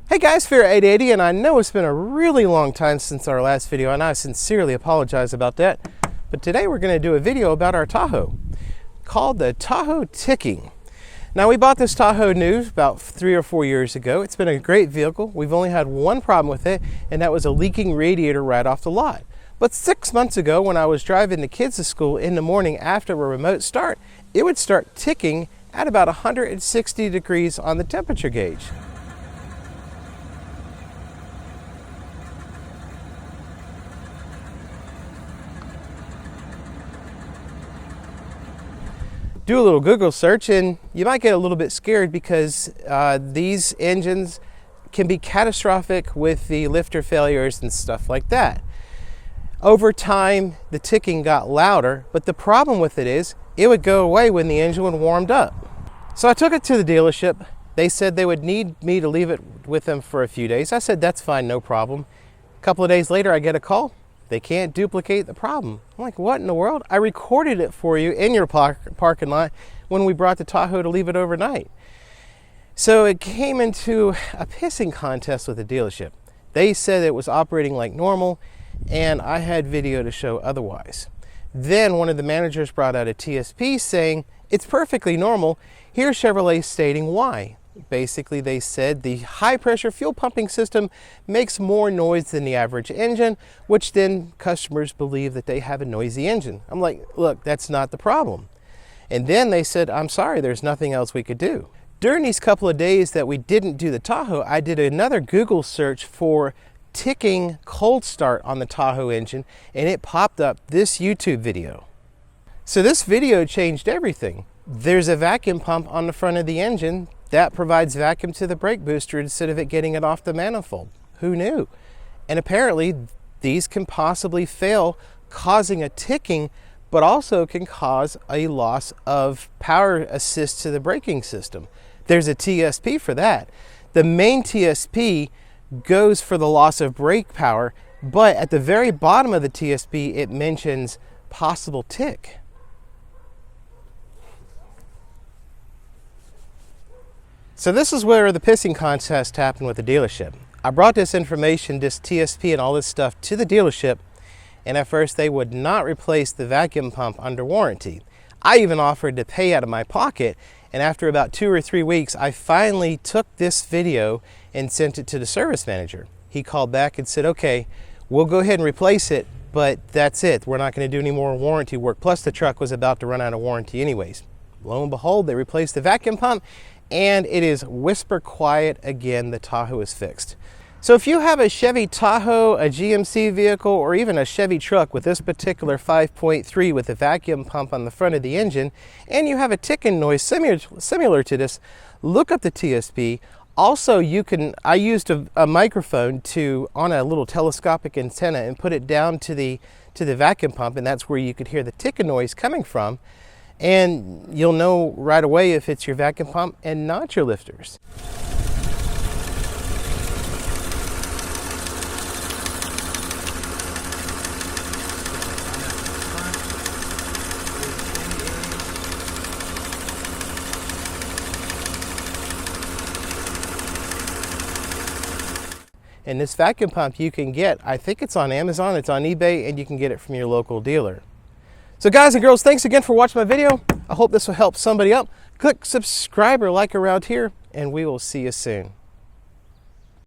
Hey guys, Fear 880, and I know it's been a really long time since our last video, and I sincerely apologize about that. But today we're going to do a video about our Tahoe called the Tahoe Ticking. Now, we bought this Tahoe new about 3 or 4 years ago. It's been a great vehicle. We've only had one problem with it, and that was a leaking radiator right off the lot. But 6 months ago, when I was driving the kids to school in the morning after a remote start, it would start ticking at about 160 degrees on the temperature gauge. Do a little Google search and you might get a little bit scared because these engines can be catastrophic with the lifter failures and stuff like that. Over time, the ticking got louder, but the problem with it is it would go away when the engine warmed up. So I took it to the dealership. They said they would need me to leave it with them for a few days. I said, that's fine, no problem. A couple of days later, I get a call. They can't duplicate the problem. I'm like, what in the world? I recorded it for you in your parking lot when we brought the Tahoe to leave it overnight. So it came into a pissing contest with the dealership. They said it was operating like normal, and I had video to show otherwise. Then one of the managers brought out a TSP saying, it's perfectly normal. Here's Chevrolet stating why. Basically, they said the high pressure fuel pumping system makes more noise than the average engine, which then customers believe that they have a noisy engine. I'm like, look, that's not the problem. And then they said, I'm sorry, there's nothing else we could do. During these couple of days that we didn't do the Tahoe, I did another Google search for ticking cold start on the Tahoe engine, and it popped up this YouTube video. So this video changed everything. There's a vacuum pump on the front of the engine that provides vacuum to the brake booster instead of it getting it off the manifold. Who knew? And apparently these can possibly fail, causing a ticking, but also can cause a loss of power assist to the braking system. There's a TSP for that. The main TSP goes for the loss of brake power, but at the very bottom of the TSP, it mentions possible tick. So this is where the pissing contest happened with the dealership. I brought this information, this TSP and all this stuff to the dealership, and at first they would not replace the vacuum pump under warranty. I even offered to pay out of my pocket, and after about 2 or 3 weeks, I finally took this video and sent it to the service manager. He called back and said, okay, we'll go ahead and replace it, but that's it. We're not going to do any more warranty work. Plus the truck was about to run out of warranty anyways. Lo and behold, they replaced the vacuum pump, and it is whisper quiet again. The Tahoe is fixed. So if you have a Chevy Tahoe, a GMC vehicle, or even a Chevy truck with this particular 5.3 with a vacuum pump on the front of the engine, and you have a ticking noise similar to this, look up the TSP. Also, I used a microphone on a little telescopic antenna and put it down to the vacuum pump, and that's where you could hear the ticking noise coming from. And you'll know right away if it's your vacuum pump and not your lifters. And this vacuum pump you can get, I think it's on Amazon, it's on eBay, and you can get it from your local dealer. So guys and girls, thanks again for watching my video. I hope this will help somebody out. Click subscribe or like around here, and we will see you soon.